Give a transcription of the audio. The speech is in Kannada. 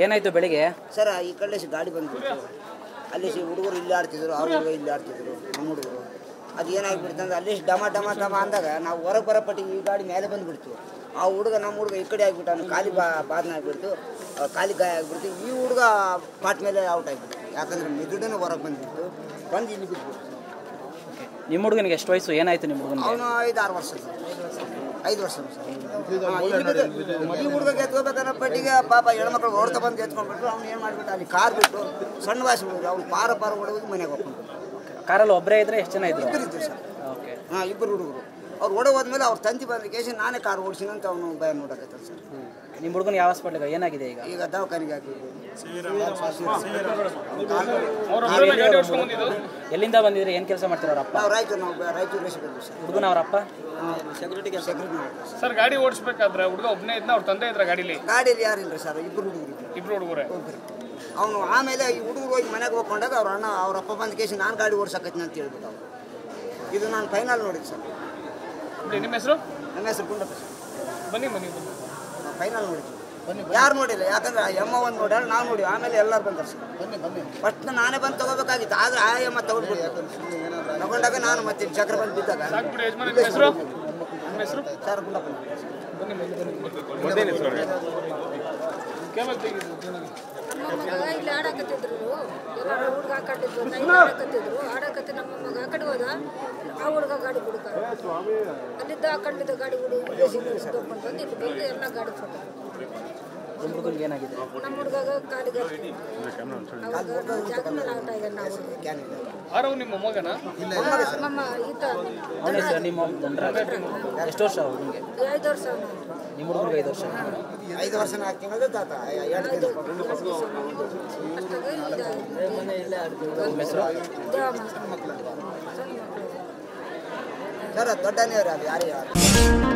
ಏನಾಯ್ತು ಬೆಳಿಗ್ಗೆ? ಸರ್ ಈ ಕಡೆ ಗಾಡಿ ಬಂದ್ಬಿಟ್ಟು ಅಲ್ಲಿ ಹುಡುಗರು ಇಲ್ಲಿ ಆಡ್ತಿದ್ರು, ಅವ್ರ ಹುಡುಗ ಇಲ್ಲಿ ಆಡ್ತಿದ್ರು, ನಮ್ಮ ಹುಡುಗರು. ಅದು ಏನಾಗ್ಬಿಡ್ತು ಅಂದ್ರೆ ಅಲ್ಲಿ ಡಮ ಡಮ ಡಮ ಅಂದಾಗ ನಾವು ಹೊರಗೆ ಬರೋಪಟ್ಟಿಗೆ ಈ ಗಾಡಿ ಮೇಲೆ ಬಂದುಬಿಡ್ತು. ಆ ಹುಡುಗ ನಮ್ಮ ಹುಡುಗ ಈ ಕಡೆ ಆಗಿಬಿಟ್ಟು ಅವ್ನು ಕಾಲಿ ಬಾದನ ಆಗಿಬಿಡ್ತು, ಕಾಲಿ ಗಾಯ ಆಗಿಬಿಡ್ತು. ಈ ಹುಡುಗ ಪಾಟ್ ಮೇಲೆ ಔಟ್ ಆಗಿಬಿಟ್ಟು, ಯಾಕಂದ್ರೆ ಮಿದುಡನ್ನು ಹೊರಗೆ ಬಂದುಬಿಟ್ಟು ಬಂದು ಇಲ್ಲಿ ಬಿಟ್ಬಿಡ್ತು. ನಿಮ್ಮ ಹುಡುಗನಿಗೆ ಎಷ್ಟು ವಯಸ್ಸು? ಏನಾಯ್ತು ನಿಮ್ಮ ಹುಡುಗನಿಗೆ? ಅವನು 5-6 ವರ್ಷ ಸರ್, 5 ವರ್ಷ ಸರ್. ಈ ಹುಡುಗ ಎತ್ಕೋಬೇಕನ್ನೋ ಪಟ್ಟಿಗೆ ಪಾಪ ಹೆಣ್ಮಕ್ಳು ಓಡ್ತಾ ಬಂದು ಎತ್ಕೊಂಡ್ಬಿಟ್ರು. ಅವ್ನು ಏನು ಮಾಡಿಬಿಟ್ಟು ಅಲ್ಲಿ ಕಾರ್ ಬಿಟ್ಟು ಸಣ್ಣ ವಾಸಿ ಹುಡುಗ ಅವ್ನು ಪಾರ ಹೊಡೆದು ಮನೆಗೆ ಹೋಗ್ಕೊಂಡು. ಕಾರಲ್ಲಿ ಒಬ್ಬರೇ ಇದ್ರೆ ಎಷ್ಟು ಜನ ಇದ್ರು? ಇಬ್ಬರು ಇದ್ರು ಸರ್. ಓಕೆ. ಇಬ್ಬರು ಹುಡುಗರು. ಅವ್ರು ಓಡೋ ಹೋದ್ಮೇಲೆ ಅವ್ರ ತಂತಿ ಬಂದ ಕೇಸಿ ನಾನೇ ಕಾರ್ ಓಡಿಸಿನ ಅಂತ ಅವನು ಭಯ ನೋಡಕೈತಲ್ಲ ಸರ್. ನಿಮ್ಮ ಹುಡುಗನ ಯಾವ ಹಾಸ್ಪಿಟ್ಲಿಗೆ ಏನಾಗಿದೆ ಈಗ? ಈಗ ದವಾಖಾನೆಗೆ ಹಾಕಿದ್ರು. ಎಲ್ಲಿಂದ ಬಂದಿದ್ರೆ ಏನು ಕೆಲಸ ಮಾಡ್ತಾರೆ ಅವ್ರ ಅಪ್ಪ? ನಾವು ರಾಯಚೂರು ರೇಷನ್ ಸರ್. ಹುಡುಗನ ಅವ್ರ ಅಪ್ಪ ಸೆಕ್ಯೂರಿಟಿ ಸರ್. ಗಾಡಿ ಓಡಿಸ್ಬೇಕಾದ್ರೆ ಹುಡುಗ ಒಬ್ಬನೇ ಇದ್ನ, ಅವ್ರ ತಂದೆ ಇದ್ರ ಗಾಡಿಲಿ? ಗಾಡಿಯಲ್ಲಿ ಯಾರಿಲ್ಲ ಸರ್, ಇಬ್ಬರು ಹುಡುಗರು. ಇಬ್ರು ಹುಡುಗರೇ. ಅವನು ಆಮೇಲೆ ಈ ಹುಡುಗರು ಹೋಗಿ ಮನೆಗೆ ಹೋಗ್ಕೊಂಡಾಗ ಅವ್ರ ಅಪ್ಪ ಬಂದ ಕೇಸಿ ನಾನು ಗಾಡಿ ಓಡಿಸಕತ್ತೀನಿ ಅಂತ ಹೇಳ್ಬಿಟ್ಟು ಅವರು. ಇದು ನಾನು ಫೈನಲ್ ನೋಡಿದ್ದು ಸರ್. ನಿಮ್ಮ ಹೆಸರು? ನಮ್ಮ ಹೆಸರು ಗುಂಡಪ್ಪ ಸರ್. ಬನ್ನಿ ಬನ್ನಿ ಫೈನಲ್ ನೋಡಿದ್ವಿ. ಯಾರು ನೋಡಿಲ್ಲ, ಯಾಕಂದ್ರೆ ಆ ಎಮ್ಮ ಒಂದು ನೋಡ್ಯಾರ, ನಾವು ನೋಡಿ ಆಮೇಲೆ ಎಲ್ಲರೂ ಬಂದರು ಸರ್. ಫಸ್ಟ್ ನಾನೇ ಬಂದು ತಗೋಬೇಕಾಗಿತ್ತು, ಆದರೆ ಆ ಎಮ್ಮ ತಗೊಂಡ್ಬಿಟ್ಟು ತಗೊಂಡಾಗ ನಾನು ಮತ್ತೆ ಚಕ್ರ ಬಂದು ಬಿದ್ದಾಗ ಸರ್ ಗುಂಡಪ್ಪ. ಇಲ್ಲಿ ಆಡಕತ್ತಿದ್ರು, ಎಲ್ಲರೂ ಹುಡುಗ ಹಾಕೊಂಡಿದ್ರು, ಆಡಕತ್ತಿದ್ರು. ಆಡಕತ್ತಿ ನಮ್ಮ ಮಗ ಆ ಕಡೆ ಹೋದ, ಆ ಹುಡುಗ ಗಾಡಿ ಹುಡುಗ ಅಲ್ಲಿದ್ದ ಹಾಕೊಂಡಿದ್ದ ಗಾಡಿ ಹುಡುಗ ತಗೊಂಡು ಬಂದು ಇಲ್ಲಿ ಬಂದು ಎಲ್ಲ ಗಾಡಿ ಫೋಟೋ. ನಿಮ್ಮ ಹುಡುಗನಿಗೆ ಏನಾಗಿದೆ? ನಮ್ಮ ಹುಡುಗ ಕಾಲಿಗೆ ಜಾಗ ಮೇಲೆ ಆಗ್ತಾ ಇದೆ. ಯಾರು ನಿಮ್ಮ ಮೊಮ್ಮಗನ? ನಮ್ಮ ಈತ ನಿಮ್ಮ ಎಷ್ಟು ವರ್ಷ ಹುಡುಗನಿಗೆ? 5 ವರ್ಷ. ನಿಮ್ಮ ಹುಡುಗನಿಗೆ 5 ವರ್ಷ. 5 ವರ್ಷ 4 ತಿಂಗಳು ತಾತ. ಸರ್ ದೊಡ್ಡನೇ ಅದು ಯಾರು